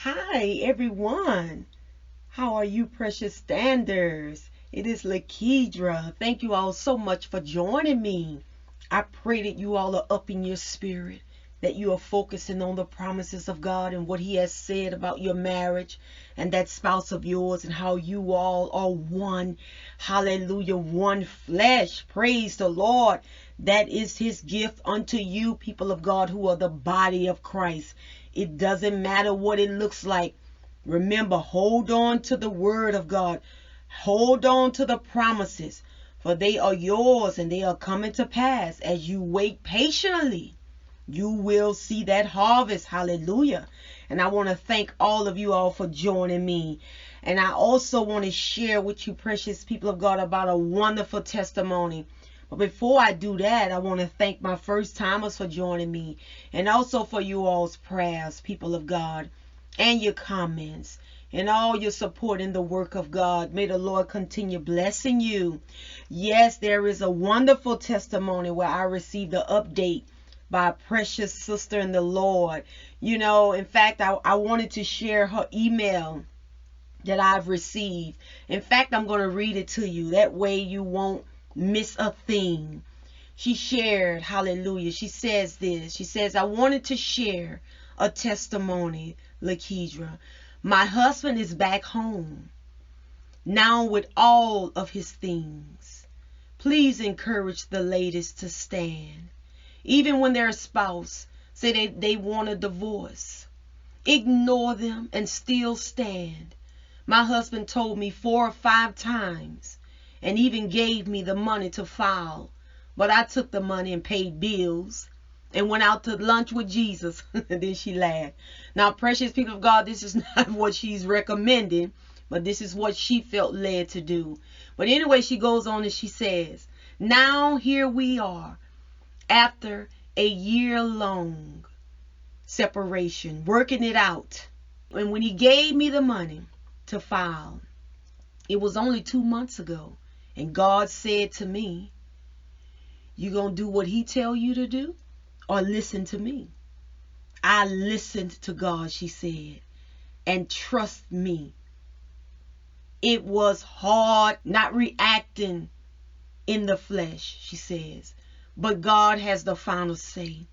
Hi, everyone. How are you, precious standers? It is Lakeidra. Thank you all so much for joining me. I pray that you all are up in your spirit, that you are focusing on the promises of God and what He has said about your marriage and that spouse of yours and how you all are one. Hallelujah, one flesh. Praise the Lord. That is His gift unto you, people of God, who are the body of Christ. It doesn't matter what it looks like. Remember, hold on to the word of God. Hold on to the promises, for they are yours and they are coming to pass. As you wait patiently, you will see that harvest. Hallelujah. And I want to thank all of you all for joining me. And I also want to share with you, precious people of God, about a wonderful testimony. But before I do that, I want to thank my first timers for joining me, and also for you all's prayers, people of God, and your comments and all your support in the work of God. May the Lord continue blessing you. Yes, there is a wonderful testimony where I received an update by a precious sister in the Lord. You know, in fact, I wanted to share her email that I've received. In fact, I'm going to read it to you. That way you won't miss a thing. She shared, hallelujah. She says this. She says, I wanted to share a testimony, Lakeidra. My husband is back home now with all of his things. Please encourage the ladies to stand. Even when their spouse say they want a divorce, ignore them and still stand. My husband told me 4 or 5 times and even gave me the money to file. But I took the money and paid bills and went out to lunch with Jesus. Then she laughed. Now, precious people of God, this is not what she's recommending, but this is what she felt led to do. But anyway, she goes on and she says, now here we are after a year-long separation, working it out. And when he gave me the money to file, it was only 2 months ago. And God said to me, you gonna do what he tell you to do or listen to me? I listened to God, she said, and trust me. It was hard not reacting in the flesh, she says, but God has the final say.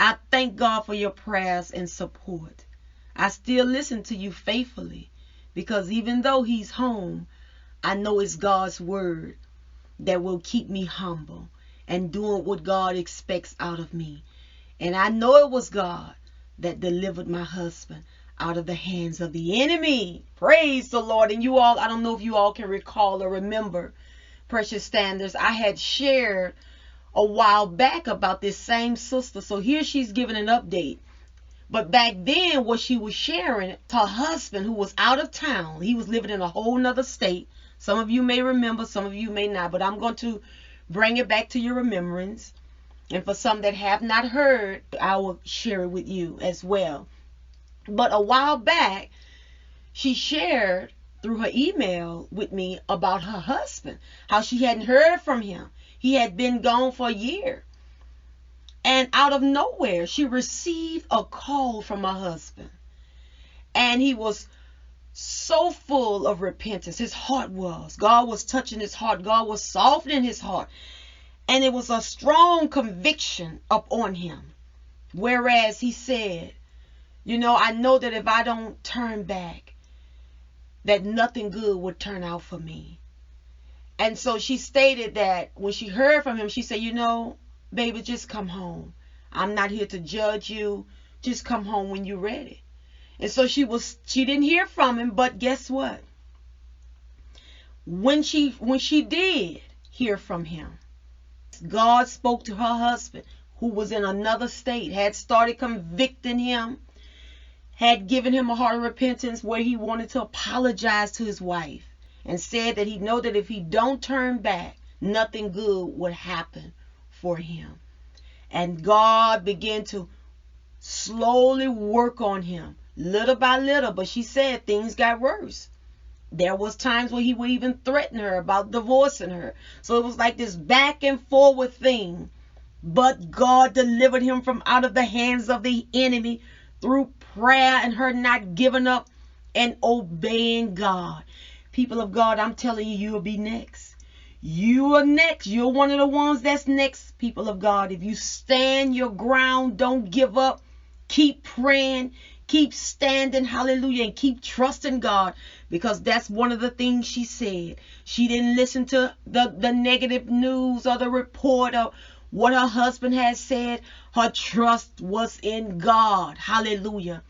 I thank God for your prayers and support. I still listen to you faithfully because even though he's home, I know it's God's word that will keep me humble and doing what God expects out of me. And I know it was God that delivered my husband out of the hands of the enemy. Praise the Lord. And you all, I don't know if you all can recall or remember, precious standards, I had shared a while back about this same sister. So here she's giving an update. But back then, what she was sharing, her husband, who was out of town, he was living in a whole nother state. Some of you may remember, some of you may not, but I'm going to bring it back to your remembrance. And for some that have not heard, I will share it with you as well. But a while back, she shared through her email with me about her husband, how she hadn't heard from him. He had been gone for a year. And out of nowhere, she received a call from her husband. And he was so full of repentance. His heart was. God was touching his heart. God was softening his heart. And it was a strong conviction upon him. Whereas he said, you know, I know that if I don't turn back, that nothing good would turn out for me. And so she stated that when she heard from him, she said, you know, baby, just come home. I'm not here to judge you. Just come home when you're ready. And so she didn't hear from him, but guess what? When she did hear from him, God spoke to her husband, who was in another state, had started convicting him, had given him a heart of repentance where he wanted to apologize to his wife, and said that he know that if he don't turn back, nothing good would happen for him. And God began to slowly work on him, little by little. But she said things got worse. There was times where he would even threaten her about divorcing her. So it was like this back and forward thing. But God delivered him from out of the hands of the enemy through prayer and her not giving up and obeying God. People of God, I'm telling you, you'll be next. You are next. You're one of the ones that's next, people of God. If you stand your ground, don't give up. Keep praying. Keep standing, hallelujah, and keep trusting God, because that's one of the things she said. She didn't listen to the negative news or the report of what her husband had said. Her trust was in God, hallelujah.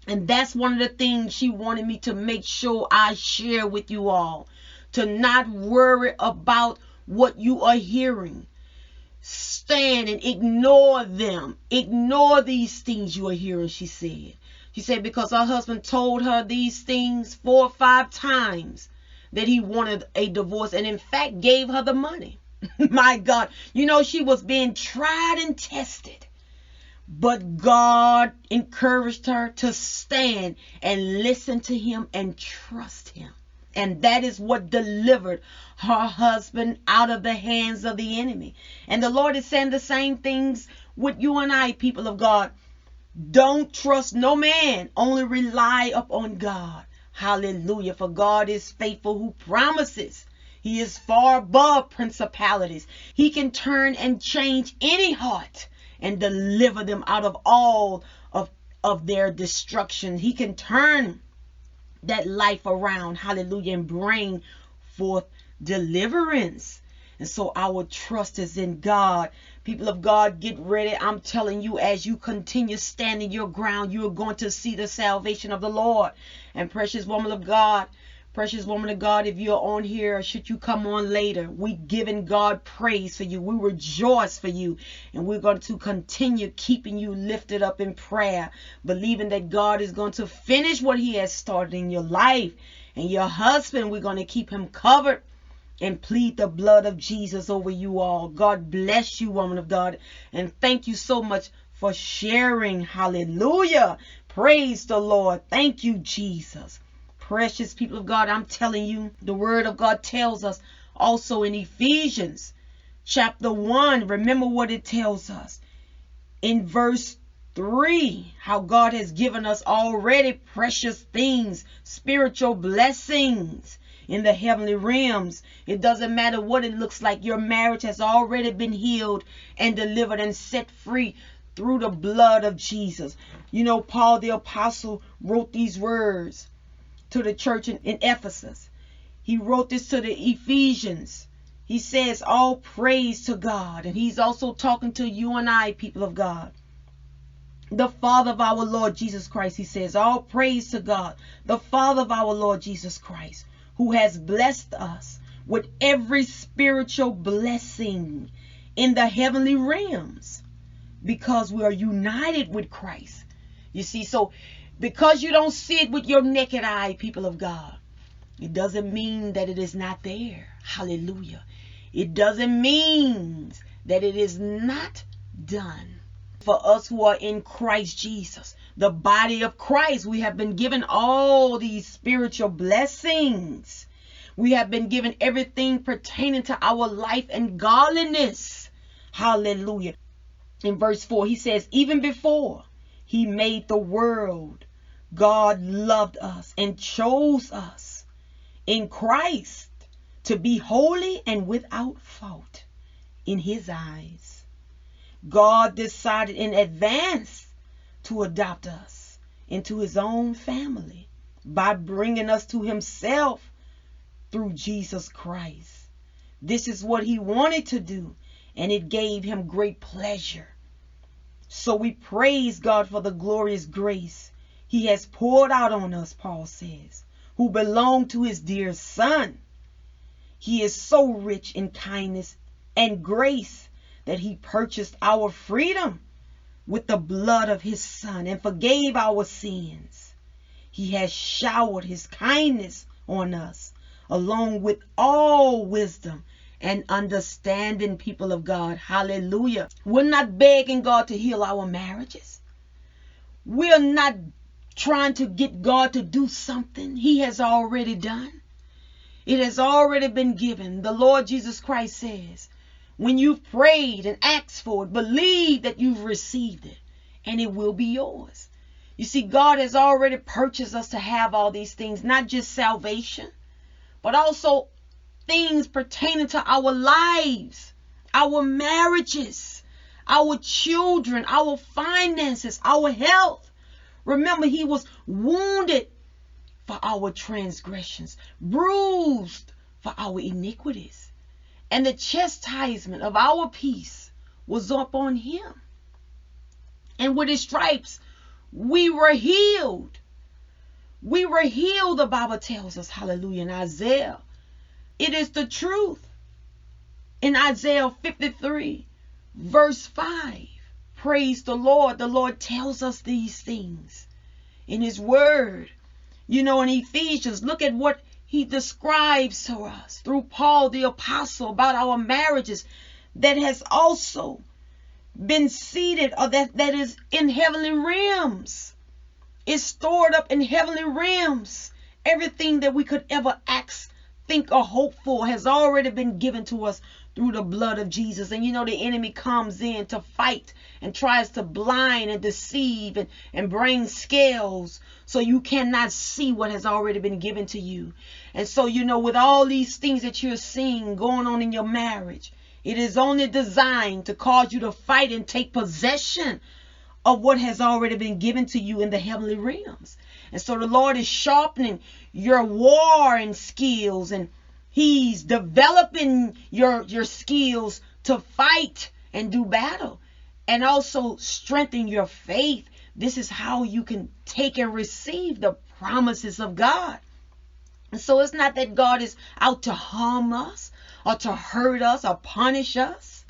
And that's one of the things she wanted me to make sure I share with you all, to not worry about what you are hearing. Stand and ignore them. Ignore these things you are hearing, she said. She said because her husband told her these things 4 or 5 times that he wanted a divorce, and in fact gave her the money. My God, you know, she was being tried and tested. But God encouraged her to stand and listen to him and trust him. And that is what delivered her husband out of the hands of the enemy. And the Lord is saying the same things with you and I, people of God. Don't trust no man. Only rely upon God. Hallelujah. For God is faithful who promises. He is far above principalities. He can turn and change any heart and deliver them out of all of their destruction. He can turn that life around, hallelujah, and bring forth deliverance. And so our trust is in God. People of God, get ready. I'm telling you, as you continue standing your ground, you are going to see the salvation of the Lord. And precious woman of God, if you're on here, or should you come on later, we giving God praise for you. We rejoice for you. And we're going to continue keeping you lifted up in prayer, believing that God is going to finish what he has started in your life. And your husband, we're going to keep him covered and plead the blood of Jesus over you all. God bless you, woman of God. And thank you so much for sharing. Hallelujah. Praise the Lord. Thank you, Jesus. Precious people of God, I'm telling you, the word of God tells us also in Ephesians chapter 1. Remember what it tells us in verse 3, how God has given us already precious things, spiritual blessings in the heavenly realms. It doesn't matter what it looks like. Your marriage has already been healed and delivered and set free through the blood of Jesus. You know, Paul the apostle wrote these words to the church in Ephesus. He wrote this to the Ephesians. He says, all praise to God. And he's also talking to you and I, people of God. The Father of our Lord Jesus Christ, he says, all praise to God, the Father of our Lord Jesus Christ, who has blessed us with every spiritual blessing in the heavenly realms, because we are united with Christ. You see, so because you don't see it with your naked eye, people of God, it doesn't mean that it is not there. Hallelujah. It doesn't mean that it is not done. For us who are in Christ Jesus, the body of Christ, we have been given all these spiritual blessings. We have been given everything pertaining to our life and godliness. Hallelujah. In verse 4, he says, even before he made the world, God loved us and chose us in Christ to be holy and without fault in his eyes. God decided in advance to adopt us into his own family by bringing us to himself through Jesus Christ. This is what he wanted to do, and it gave him great pleasure. So we praise God for the glorious grace he has poured out on us, Paul says, who belong to his dear Son. He is so rich in kindness and grace that he purchased our freedom with the blood of his Son and forgave our sins. He has showered his kindness on us, along with all wisdom and understanding, people of God. Hallelujah. We're not begging God to heal our marriages. We're not trying to get God to do something he has already done. It has already been given. The Lord Jesus Christ says, when you've prayed and asked for it, believe that you've received it and it will be yours. You see, God has already purchased us to have all these things, not just salvation, but also things pertaining to our lives, our marriages, our children, our finances, our health. Remember, he was wounded for our transgressions, bruised for our iniquities, and the chastisement of our peace was upon him. And with his stripes, we were healed. We were healed, the Bible tells us, hallelujah, in Isaiah. It is the truth. In Isaiah 53, verse 5, praise the Lord. The Lord tells us these things in his word. You know, in Ephesians, look at what he describes to us through Paul the apostle about our marriages that has also been seated, or that is in heavenly realms. It's stored up in heavenly realms. Everything that we could ever ask, think, or hope for has already been given to us through the blood of Jesus. And you know, the enemy comes in to fight and tries to blind and deceive and bring scales so you cannot see what has already been given to you. And so, you know, with all these things that you're seeing going on in your marriage, it is only designed to cause you to fight and take possession of what has already been given to you in the heavenly realms. And so the Lord is sharpening your warring skills, and he's developing your skills to fight and do battle, and also strengthen your faith. This is how you can take and receive the promises of God. And so it's not that God is out to harm us or to hurt us or punish us.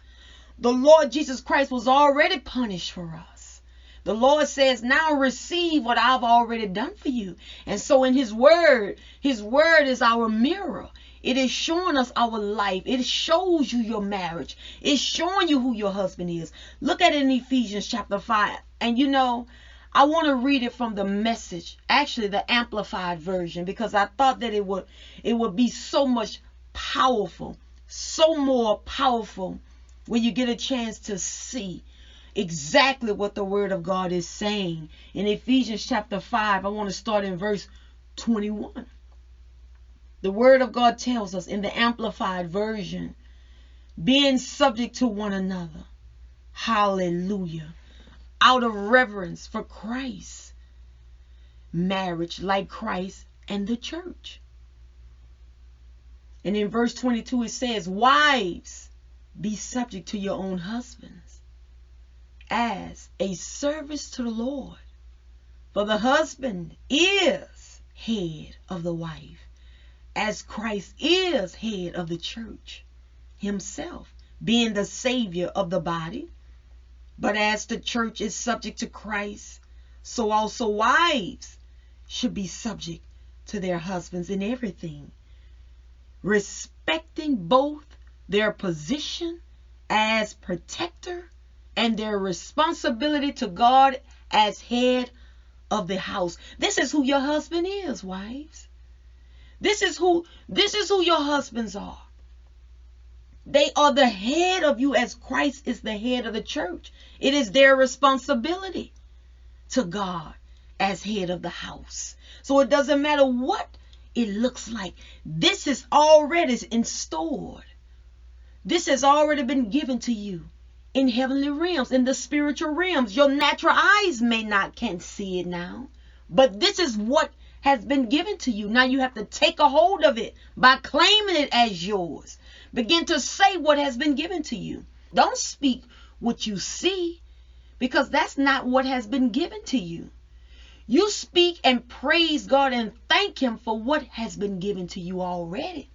The Lord Jesus Christ was already punished for us. The Lord says, now receive what I've already done for you. And so in his word is our mirror. It is showing us our life. It shows you your marriage. It's showing you who your husband is. Look at it in Ephesians chapter 5. And you know, I want to read it from the Message, actually the Amplified version, because I thought that it would be so much powerful, so more powerful when you get a chance to see exactly what the word of God is saying. In Ephesians chapter 5, I want to start in verse 21. The word of God tells us in the Amplified version, being subject to one another. Hallelujah. Out of reverence for Christ. Marriage like Christ and the church. And in verse 22 it says, wives, be subject to your own husbands as a service to the Lord. For the husband is head of the wife, as Christ is head of the church himself, being the Savior of the body. But as the church is subject to Christ, so also wives should be subject to their husbands in everything, respecting both their position as protector and their responsibility to God as head of the house. This is who your husband is, wives. This is who your husbands are. They are the head of you as Christ is the head of the church. It is their responsibility to God as head of the house. So it doesn't matter what it looks like. This is already installed. This has already been given to you in heavenly realms, in the spiritual realms. Your natural eyes can't see it now, but this is what has been given to you. Now you have to take a hold of it by claiming it as yours. Begin to say what has been given to you. Don't speak what you see, because that's not what has been given to you. You speak and praise God and thank him for what has been given to you already.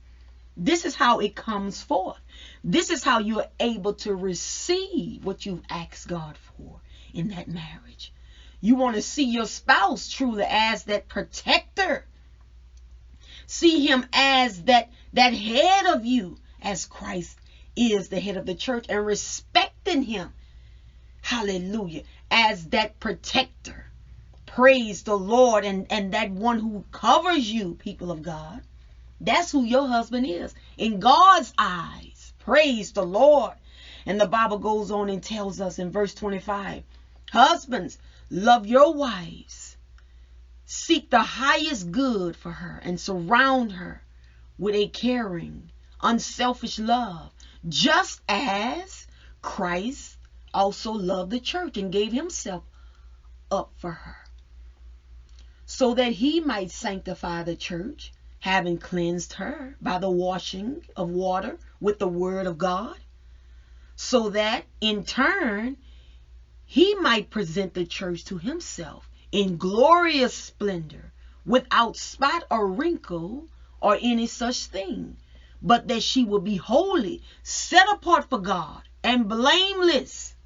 This is how it comes forth. This is how you are able to receive what you've asked God for in that marriage. You want to see your spouse truly as that protector. See him as that head of you, as Christ is the head of the church, and respecting him, hallelujah, as that protector. Praise the Lord. And that one who covers you, people of God. That's who your husband is in God's eyes. Praise the Lord. And the Bible goes on and tells us in verse 25, husbands, love your wives seek the highest good for her and surround her with a caring, unselfish love, just as Christ also loved the church and gave himself up for her, so that he might sanctify the church, having cleansed her by the washing of water with the word of God, so that in turn he might present the church to himself in glorious splendor, without spot or wrinkle or any such thing, but that she will be holy, set apart for God, and blameless.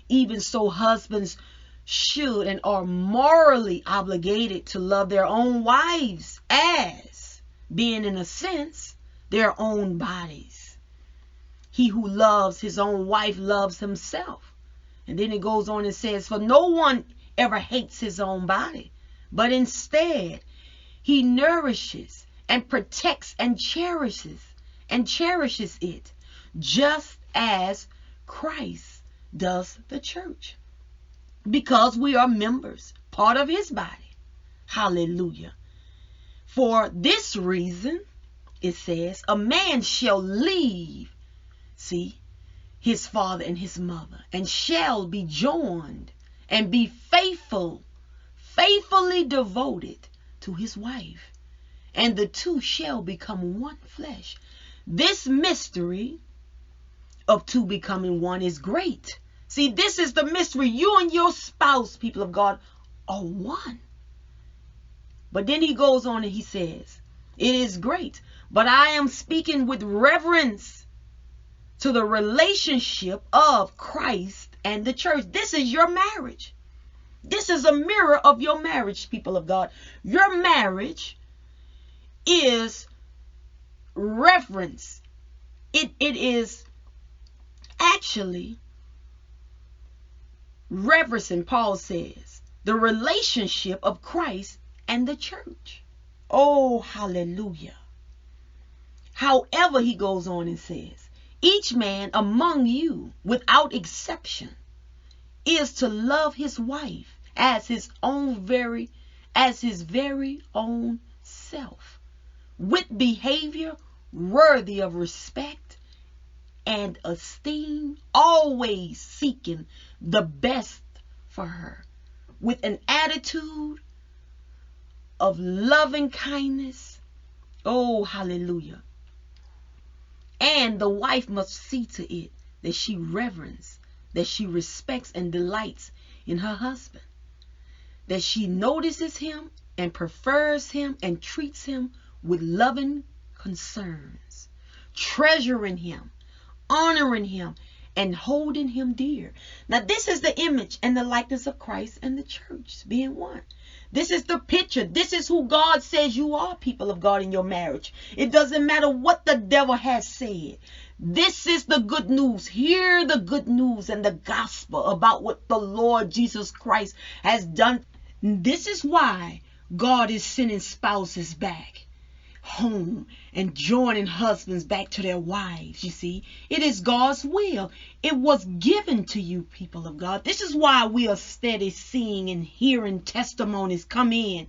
Even so, husbands should and are morally obligated to love their own wives as being, in a sense, their own bodies. He who loves his own wife loves himself. And then it goes on and says, for no one ever hates his own body, but instead he nourishes and protects and cherishes it, just as Christ does the church, because we are members, part of his body. Hallelujah. For this reason, it says, a man shall leave, his father and his mother, and shall be joined and be faithfully devoted to his wife, and the two shall become one flesh. This mystery of two becoming one is great. See, this is the mystery. You and your spouse, people of God, are one. But then he goes on and he says, it is great, but I am speaking with reverence to the relationship of Christ and the church. This is your marriage. This is a mirror of your marriage, people of God. Your marriage is reverence. It is actually reverencing, Paul says, the relationship of Christ and the church. Oh, hallelujah. However, he goes on and says, each man among you, without exception, is to love his wife as his very own self, with behavior worthy of respect and esteem, always seeking the best for her, with an attitude of loving kindness. Oh, hallelujah. And the wife must see to it that she reverence, that she respects and delights in her husband, that she notices him and prefers him and treats him with loving concerns, treasuring him, honoring him, and holding him dear. Now, this is the image and the likeness of Christ and the church being one. This is the picture. This is who God says you are, people of God, in your marriage. It doesn't matter what the devil has said. This is the good news. Hear the good news and the gospel about what the Lord Jesus Christ has done. This is why God is sending spouses back home and joining husbands back to their wives. You see, it is God's will. It was given to you, people of God. This is why we are steady seeing and hearing testimonies come in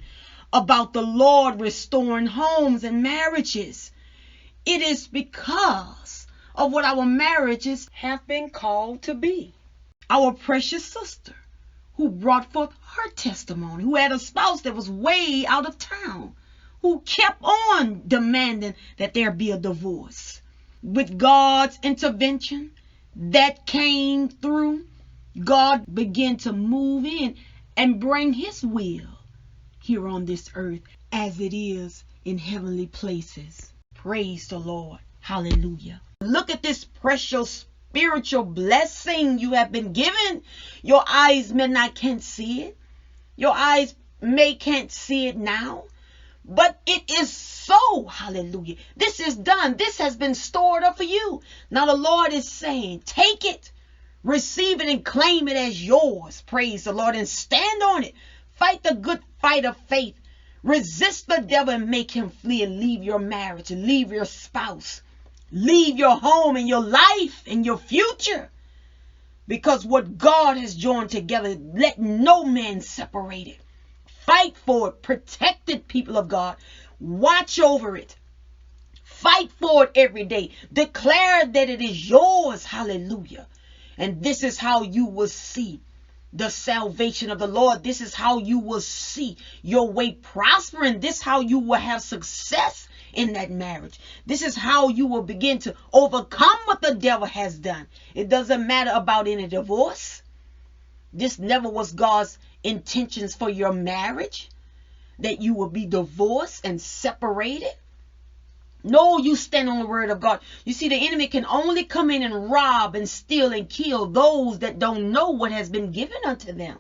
about the Lord restoring homes and marriages. It is because of what our marriages have been called to be. Our precious sister, who brought forth her testimony, who had a spouse that was way out of town, who kept on demanding that there be a divorce. With God's intervention that came through, God began to move in and bring his will here on this earth as it is in heavenly places. Praise the Lord. Hallelujah. Look at this precious spiritual blessing you have been given. Your eyes can't see it. Your eyes can't see it now. But it is so. Hallelujah. This is done. This has been stored up for you. Now the Lord is saying, take it, receive it, and claim it as yours. Praise the Lord, and stand on it. Fight the good fight of faith. Resist the devil and make him flee, and leave your marriage, and leave your spouse, leave your home and your life and your future. Because what God has joined together, let no man separate it. Fight for it. Protect it, people of God. Watch over it. Fight for it every day. Declare that it is yours. Hallelujah. And this is how you will see the salvation of the Lord. This is how you will see your way prospering. This is how you will have success in that marriage. This is how you will begin to overcome what the devil has done. It doesn't matter about any divorce. This never was God's intentions for your marriage, that you will be divorced and separated. No, you stand on the word of God. You see, the enemy can only come in and rob and steal and kill those that don't know what has been given unto them.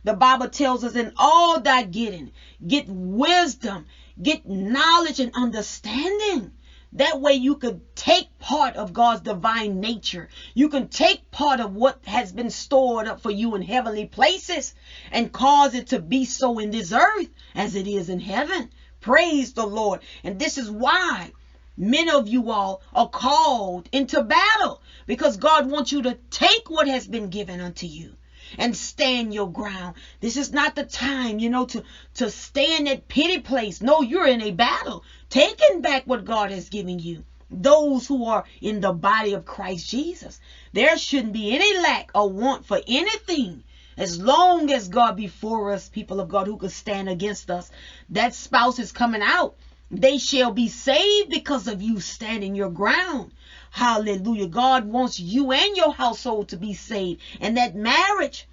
The Bible tells us, in all thy getting, get wisdom, get knowledge and understanding. That way you could take part of God's divine nature. You can take part of what has been stored up for you in heavenly places and cause it to be so in this earth as it is in heaven. Praise the Lord. And this is why many of you all are called into battle, because God wants you to take what has been given unto you and stand your ground. This is not the time, to stay in that pity place. No, you're in a battle, taking back what God has given you. Those who are in the body of Christ Jesus, there shouldn't be any lack or want for anything. As long as God be for us, people of God, who could stand against us? That spouse is coming out. They shall be saved because of you standing your ground. Hallelujah. God wants you and your household to be saved. And that marriage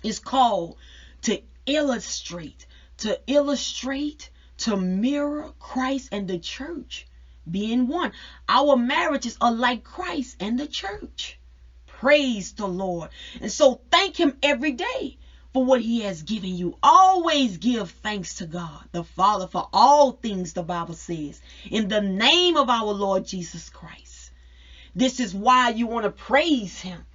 is called to illustrate, to mirror Christ and the church being one. Our marriages are like Christ and the church. Praise the Lord. And so thank him every day for what he has given you. Always give thanks to God the Father for all things, the Bible says, in the name of our Lord Jesus Christ. This is why you want to praise him.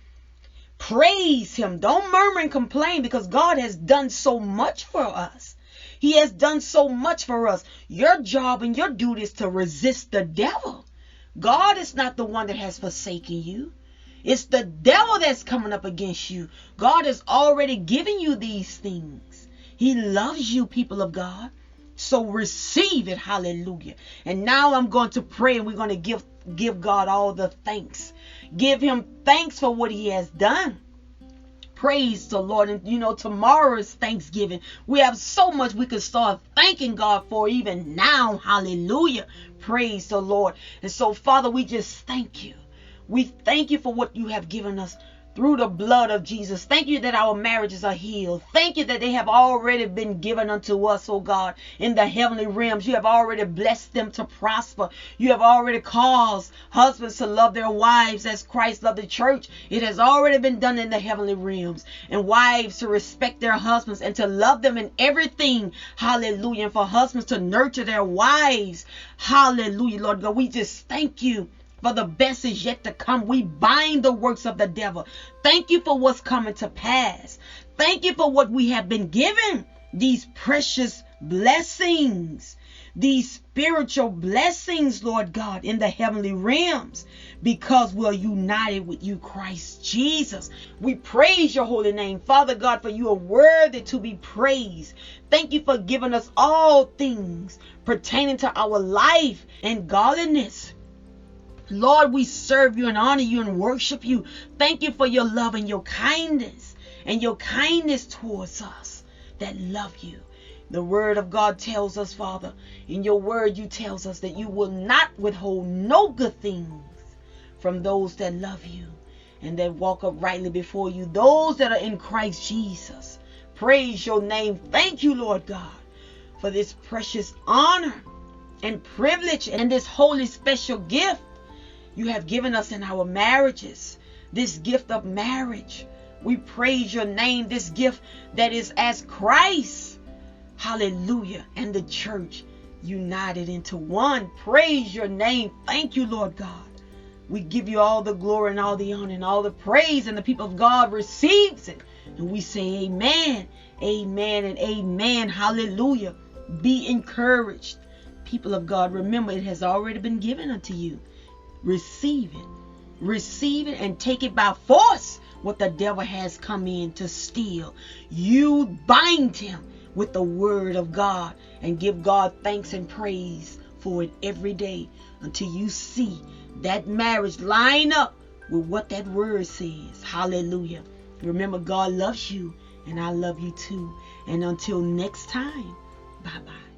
Praise him. Don't murmur and complain, because God has done so much for us. He has done so much for us. Your job and your duty is to resist the devil. God is not the one that has forsaken you. It's the devil that's coming up against you. God has already given you these things. He loves you, people of God. So receive it. Hallelujah. And now I'm going to pray, and we're going to give God all the thanks. Give him thanks for what he has done. Praise the Lord. And tomorrow is Thanksgiving. We have so much we can start thanking God for even now. Hallelujah. Praise the Lord. And so, Father, we just thank you. We thank you for what you have given us through the blood of Jesus. Thank you that our marriages are healed. Thank you that they have already been given unto us, oh God, in the heavenly realms. You have already blessed them to prosper. You have already caused husbands to love their wives as Christ loved the church. It has already been done in the heavenly realms. And wives to respect their husbands and to love them in everything. Hallelujah. And for husbands to nurture their wives. Hallelujah, Lord God. We just thank you. For the best is yet to come. We bind the works of the devil. Thank you for what's coming to pass. Thank you for what we have been given. These precious blessings. These spiritual blessings, Lord God, in the heavenly realms. Because we're united with you, Christ Jesus. We praise your holy name, Father God, for you are worthy to be praised. Thank you for giving us all things pertaining to our life and godliness. Lord, we serve you and honor you and worship you. Thank you for your love and your kindness towards us that love you. The word of God tells us, Father, in your word you tells us that you will not withhold no good things from those that love you and that walk uprightly before you, those that are in Christ Jesus. Praise your name. Thank you, Lord God, for this precious honor and privilege and this holy special gift you have given us in our marriages, this gift of marriage. We praise your name, this gift that is as Christ, hallelujah, and the church united into one. Praise your name. Thank you, Lord God. We give you all the glory and all the honor and all the praise, and the people of God receives it. And we say amen, amen, and amen. Hallelujah. Be encouraged. People of God, remember it has already been given unto you. Receive it and take it by force what the devil has come in to steal. You bind him with the word of God and give God thanks and praise for it every day until you see that marriage line up with what that word says. Hallelujah. Remember, God loves you and I love you too. And until next time, bye-bye.